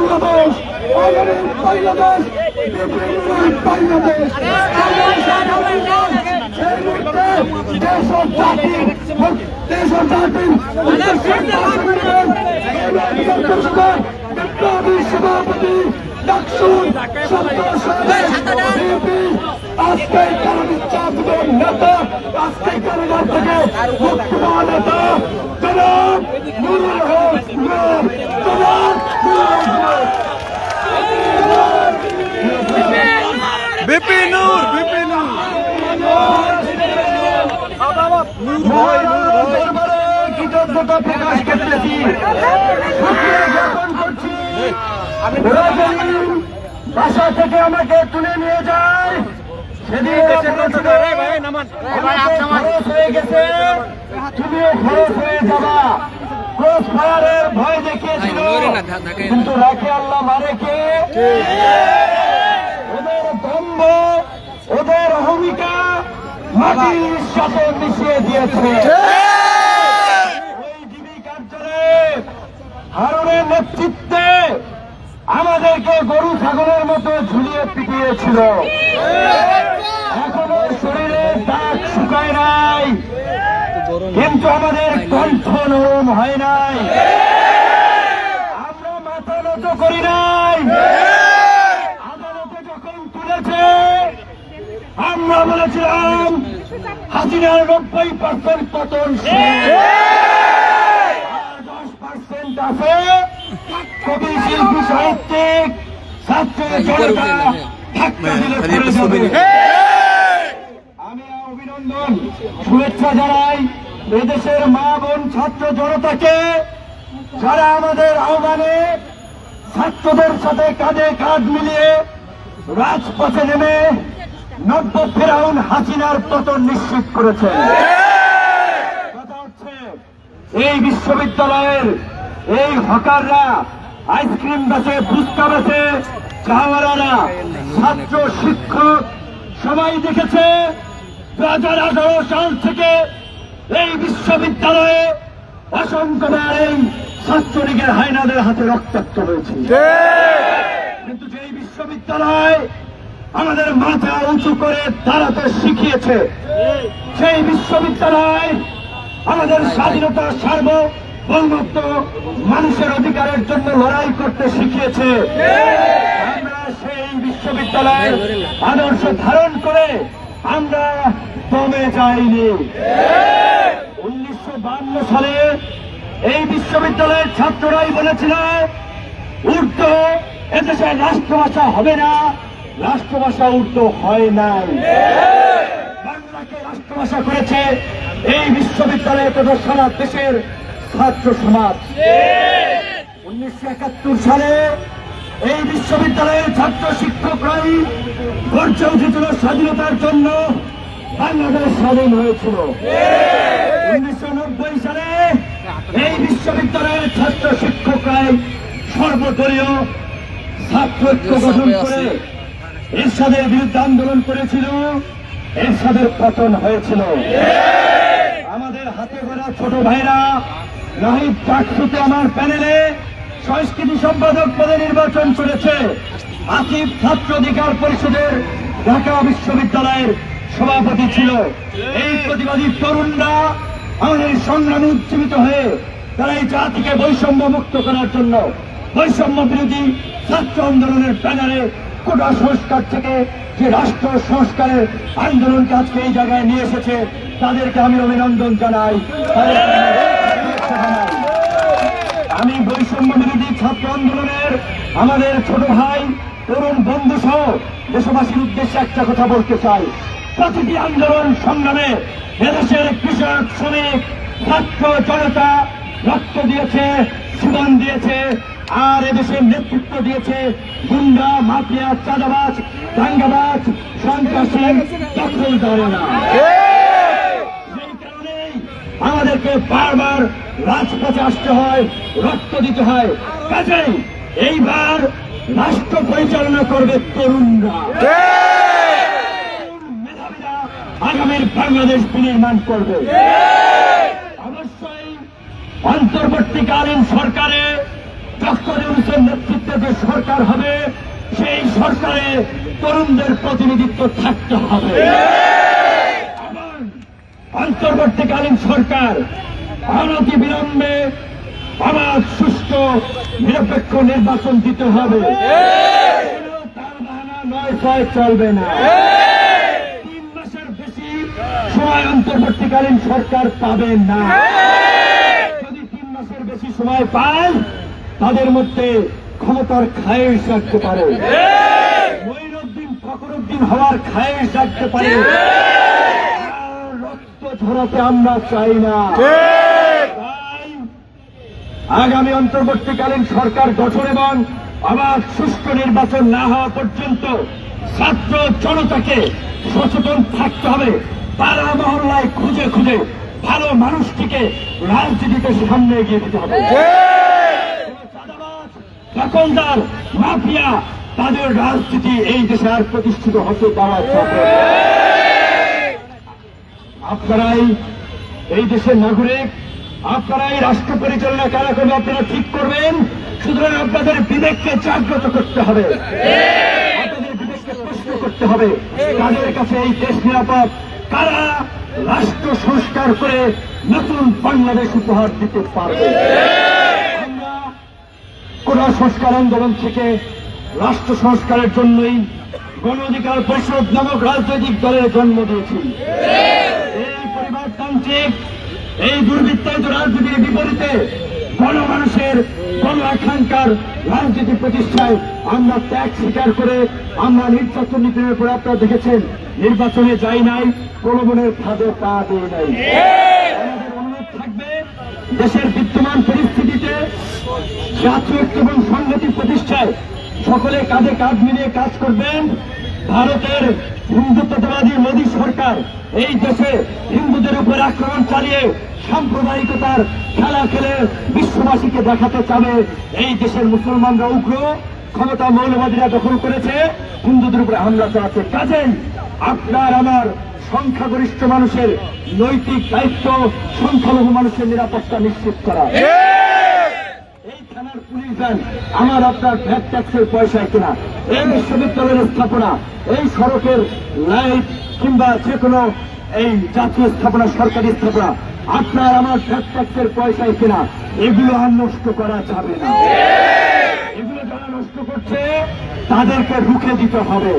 বাংলাদেশ, আগামী বাংলাদেশ, বাংলাদেশ। দেশ ও জাতির বিপ্লবী সভাপতি ডাকসুর আজকে কারণ চাঁদের নেতা, আজকে কারণ থেকে মুক্ত নেতা জনাব নুরুল হক নূর, জনাব বিপিন নূর, বিপিন কৃতজ্ঞতা প্রকাশ করতেছি, জ্ঞাপন করছি। বাসা থেকে আমাকে তুলে নিয়ে যায়, সেদিন খরচ হয়ে গেছে, তুমিও খরচ হয়ে যাবা। ক্রস ফায়ারের ভয় দেখিয়েছিল, কিন্তু রাখে আল্লাহ মারে কে? ওদের দম্ভ, ওদের অহমিকা মাটির সাথে মিশিয়ে দিয়েছে। ওই ডিবি কার্যালয়ে হারুনের নেতৃত্বে আমাদেরকে গরু ছাগলের মতো ঝুলিয়ে পিটিয়েছিল। এখনো শরীরে দাগ শুকায় নাই, কিন্তু আমাদের কণ্ঠ নরম হয় নাই, আমরা মাথা নত করি নাই। আদালতে যখন তুলেছে আমরা বলেছিলাম হাসিনার 90% পতন, 10% আছে কবি, শিল্পী, সাহিত্যিক, ছাত্র জনতা ধাক্কা দিলে পড়ে যাবে। আমি অভিনন্দন, শুভেচ্ছা জানাই এদেশের মা বোন ছাত্র জনতাকে, যারা আমাদের আহ্বানে ছাত্রদের সাথে কাঁধে কাঁধ মিলিয়ে রাজপথে নেমে নব্য ফেরাউন হাসিনার পতন নিশ্চিত করেছে। কথা হচ্ছে এই বিশ্ববিদ্যালয়ের এই হকাররা আইসক্রিম বেচে, ফুচকা বেচে, চাওয়ালারা, ছাত্র শিক্ষক সবাই দেখেছে 2018 সাল থেকে এই বিশ্ববিদ্যালয়ে অসংখ্যবার এই ছাত্রলীগের হায়নাদের হাতে রক্তাক্ত হয়েছে। কিন্তু যেই বিশ্ববিদ্যালয় আমাদের মাথা উঁচু করে দাঁড়াতে শিখিয়েছে, সেই বিশ্ববিদ্যালয় আমাদের স্বাধীনতা, সার্বভৌমত্ব, মানুষের অধিকারের জন্য লড়াই করতে শিখিয়েছে, আমরা সেই বিশ্ববিদ্যালয়ের আদর্শ ধারণ করে আমরা দমে যাইনি। 1952 সালে এই বিশ্ববিদ্যালয়ের ছাত্ররাই বলেছিল উর্দু এদেশের রাষ্ট্রভাষা হবে না, রাষ্ট্রভাষা উর্দু হয় নাই, বাংলাকে রাষ্ট্রভাষা করেছে এই বিশ্ববিদ্যালয়ে তথা সারা দেশের ছাত্র সমাজ। 1971 সালে এই বিশ্ববিদ্যালয়ের ছাত্র শিক্ষকরাই গর্জে উঠেছিল স্বাধীনতার জন্য, বাংলাদেশ স্বাধীন হয়েছিল। 1990 সালে এই বিশ্ববিদ্যালয়ের ছাত্র শিক্ষকরাই সর্বদলীয় ছাত্র ঐক্য গঠন করে এরশাদের বিরুদ্ধে আন্দোলন করেছিল, এরশাদের পতন হয়েছিল। আমাদের হাতে গড়া ছোট ভাইরা নাহিদ চাকসুতে আমার প্যানেলে সংস্কৃতি সম্পাদক পদে নির্বাচন করেছে, আসিফ ছাত্র অধিকার পরিষদের ঢাকা বিশ্ববিদ্যালয়ের সভাপতি ছিল। এই প্রতিবাদী তরুণরা আমাদের সংগ্রামে উজ্জীবিত হয়ে তারা এই জাতিকে বৈষম্য মুক্ত করার জন্য বৈষম্য বিরোধী ছাত্র আন্দোলনের ব্যানারে কোটা সংস্কার থেকে যে রাষ্ট্র সংস্কারের আন্দোলনকে আজকে এই জায়গায় নিয়ে এসেছে, তাদেরকে আমি অভিনন্দন জানাই। আমি বৈষম্য বিরোধী ছাত্র আন্দোলনের আমাদের ছোট ভাই, তরুণ বন্ধু সহ দেশবাসীর উদ্দেশ্যে একটা কথা বলতে চাই। প্রতিটি আন্দোলন সংগ্রামে এদেশের কৃষক, শ্রমিক, ছাত্র জনতা রক্ত দিয়েছে, জীবন দিয়েছে, আর এদেশের নেতৃত্ব দিয়েছে গুন্ডা, মাফিয়া, চাঁদাবাজ, দাঙ্গাবাজ, সন্ত্রাসী, দখলদারেরা। সেই কারণেই আমাদেরকে বারবার রাজপথে আসতে হয়, রক্ত দিতে হয়। কাজেই এইবার রাষ্ট্র পরিচালনা করবে তরুণরা, মেধাবীরা আগামীর বাংলাদেশ বিনির্মাণ করবে। অবশ্যই অন্তর্বর্তীকালীন সরকারে ডক্টর ইউনূসের নেতৃত্বে যে সরকার হবে সেই সরকারে তরুণদের প্রতিনিধিত্ব থাকতে হবে। এবং অন্তর্বর্তীকালীন সরকার অনতি বিলম্বে অবাধ সুষ্ঠু নিরপেক্ষ নির্বাচন দিতে হবে। তার বাহানা নয় ছয় চলবে না। 3 মাসের বেশি সময় অন্তর্বর্তীকালীন সরকার পাবে না। যদি 3 মাসের বেশি সময় পায় তাদের মধ্যে ক্ষমতার খায়েশ রাখতে পারে, মঈনুদ্দিন ফখরুদ্দিন হওয়ার খায়েশ রাখতে পারে। আর রক্ত ঝরাতে আমরা চাই না। তাই আগামী অন্তর্বর্তীকালীন সরকার গঠন এবং আবার সুষ্ঠু নির্বাচন না হওয়া পর্যন্ত ছাত্র জনতাকে সচেতন থাকতে হবে। পাড়া মহল্লায় খুঁজে খুঁজে ভালো মানুষটিকে রাজনীতিতে সামনে এগিয়ে দিতে হবে। দখলদার মাফিয়া তাদের রাজনীতি এই দেশে আর প্রতিষ্ঠিত হতে দেওয়া যাবে না। আপনারাই এই দেশের নাগরিক, আপনারাই রাষ্ট্র পরিচালনা কারা করবে আপনারা ঠিক করবেন। সুতরাং আপনাদের বিবেককে জাগ্রত করতে হবে, আপনাদের বিবেককে প্রশ্ন করতে হবে তাদের কাছে এই দেশ নিরাপদ, কারা রাষ্ট্র সংস্কার করে নতুন বাংলাদেশ উপহার দিতে পারবে। আমরা কোন সংস্কার আন্দোলন থেকে রাষ্ট্র সংস্কারের জন্যই গণ অধিকার পরিষদ নামক রাজনৈতিক দলের জন্ম দিয়েছি। এই পরিবারতান্ত্রিক এই দুর্বৃত্তায়িত রাজনীতির বিপরীতে গণমানুষের গণ আকাঙ্ক্ষার রাজনীতি প্রতিষ্ঠায় আমরা ত্যাগ স্বীকার করে আমরা নির্বাচন নীতির উপরে আপনারা দেখেছেন নির্বাচনে যাই নাই, প্রলোভনের ফাঁদে পা দিয়ে নাই। আমাদের অনুরোধ থাকবে দেশের বিদ্যমান পরিস্থিতিতে জাতীয় এবং সংহতি প্রতিষ্ঠায় সকলে কাঁধে কাঁধ মিলিয়ে কাজ করবেন। ভারতের হিন্দুত্ববাদী মোদী সরকার এই দেশে হিন্দুদের উপর আক্রমণ চালিয়ে সাম্প্রদায়িকতার খেলা খেলে বিশ্ববাসীকে দেখাতে চাবে এই দেশের মুসলমানরা উগ্র, ক্ষমতা মৌলবাদীরা দখল করেছে, হিন্দুদের উপরে হামলা চালাচ্ছে। কাজেই আপনার আমার সংখ্যাগরিষ্ঠ মানুষের নৈতিক দায়িত্ব সংখ্যালঘু মানুষের নিরাপত্তা নিশ্চিত করা। এই থানার পুলিশ ভ্যান আমার আপনার ভ্যাট ট্যাক্সের পয়সায় কিনা, এই বিশ্ববিদ্যালয়ের স্থাপনা, এই সড়কের লাইট কিংবা যে কোনো এই জাতীয় স্থাপনা, সরকারি স্থাপনা আপনার আমার ভ্যাট ট্যাক্সের পয়সায় কিনা, এগুলো আর নষ্ট করা যাবে না। এগুলো যারা নষ্ট করছে তাদেরকে রুখে দিতে হবে।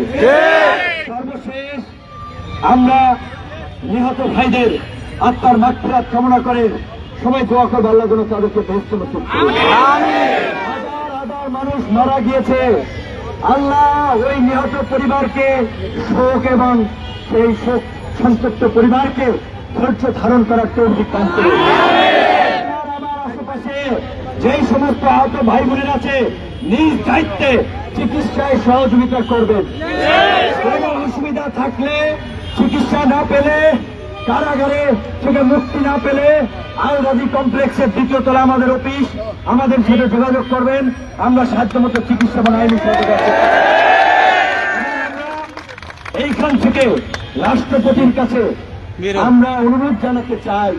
সর্বশেষ আমরা নিহত ভাইদের আত্মার মাগফিরাত কামনা করে সবাই দোয়া করবে আল্লাহ যেন তাদেরকে বেহেশত নসিব করুন। হাজার হাজার মানুষ মারা গিয়েছে, আল্লাহ ওই নিহত পরিবারকে শোক এবং সেই শোক সন্তপ্ত পরিবারকে ধৈর্য ধারণ করার তৌফিক দান করুন। আমার আশেপাশে যেই সমস্ত আহত ভাই বোনের আছে নিজ দায়িত্বে চিকিৎসায় সহযোগিতা করবেন। কোনো অসুবিধা থাকলে চিকিৎসা না পেলে, কারাগারে থেকে মুক্তি না পেলে আলরাজি কমপ্লেক্সের 2য় তলা আমাদের অফিস, আমাদের সাথে যোগাযোগ করবেন। আমরা সাধ্যমতো চিকিৎসা এবং আইনি সহযোগিতা করব। এইখান থেকে রাষ্ট্রপতির কাছে আমরা অনুরোধ জানাতে চাই,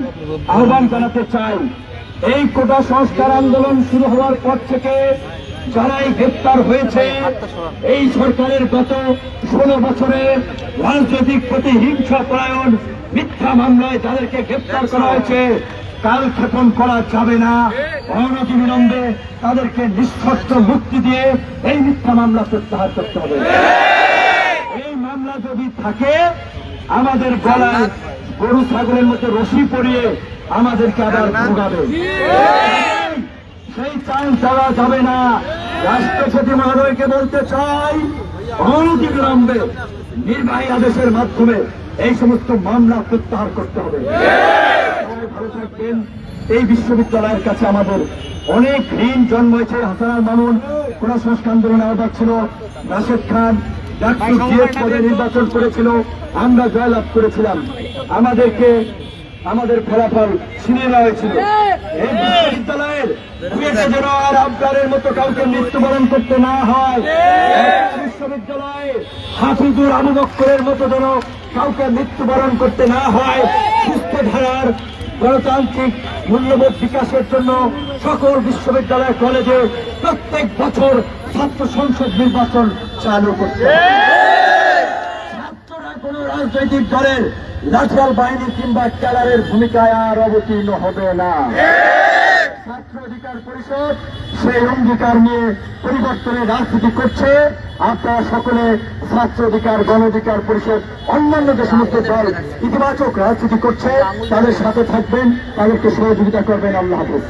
আহ্বান জানাতে চাই, এই কোটা সংস্কার আন্দোলন শুরু হওয়ার পর থেকে যারাই গ্রেপ্তার হয়েছে এই সরকারের গত 16 বছরের রাজনৈতিক প্রতিহিংসা পরায়ণ মিথ্যা মামলায় যাদেরকে গ্রেপ্তার করা হয়েছে কালক্ষেপণ করা যাবে না। অনতিবিলম্বে তাদেরকে নিঃশর্ত মুক্তি দিয়ে এই মিথ্যা মামলা প্রত্যাহার করতে হবে। এই মামলা যদি থাকে আমাদের গলায় গরু ছাগলের মতো রশি পরিয়ে আমাদেরকে আবার ভোগাবে, সেই চান্স দেওয়া যাবে না। রাষ্ট্রপতি মহোদয়কে বলতে চাই অনতিবিলম্বে নির্বাহী আদেশের মাধ্যমে এই সমস্ত মামলা প্রত্যাহার করতে হবে। সবাই ভালো থাকবেন। এই বিশ্ববিদ্যালয়ের কাছে আমাদের অনেক ঋণ জন্মেছে। হাসান মামুন কোটা সংস্কার আন্দোলনে আহ্বায়ক ছিল, রাশেদ খান ডাক্তার জিএস পদে নির্বাচন করেছিল, আমরা জয়লাভ করেছিলাম, আমাদেরকে আমাদের ফলাফল ছিনিয়ে নেওয়া হয়েছিল। এই বিশ্ববিদ্যালয়ের যেন আর আবদারের মতো কাউকে মৃত্যুবরণ করতে না হয়, বিশ্ববিদ্যালয়ে হাফিজুর আবু বক্করের মতো যেন কাউকে মৃত্যুবরণ করতে না হয়। সুস্থ ধারার গণতান্ত্রিক মূল্যবোধ বিকাশের জন্য সকল বিশ্ববিদ্যালয় কলেজে প্রত্যেক বছর ছাত্র সংসদ নির্বাচন চালু করতে হবে। ছাত্ররা কোন রাজনৈতিক দলের লাঠিয়াল বাহিনী কিংবা ক্যাডারের ভূমিকায় আর অবতীর্ণ হবে না। ছাত্র অধিকার পরিষদ সেই অঙ্গীকার নিয়ে পরিবর্তনের রাজনীতি করছে। আপনারা সকলে ছাত্র অধিকার গণ অধিকার পরিষদ অন্যান্য যে সমস্ত দল ইতিবাচক রাজনীতি করছে তাদের সাথে থাকবেন, তাদেরকে সহযোগিতা করবেন। আল্লাহ হাফেজ।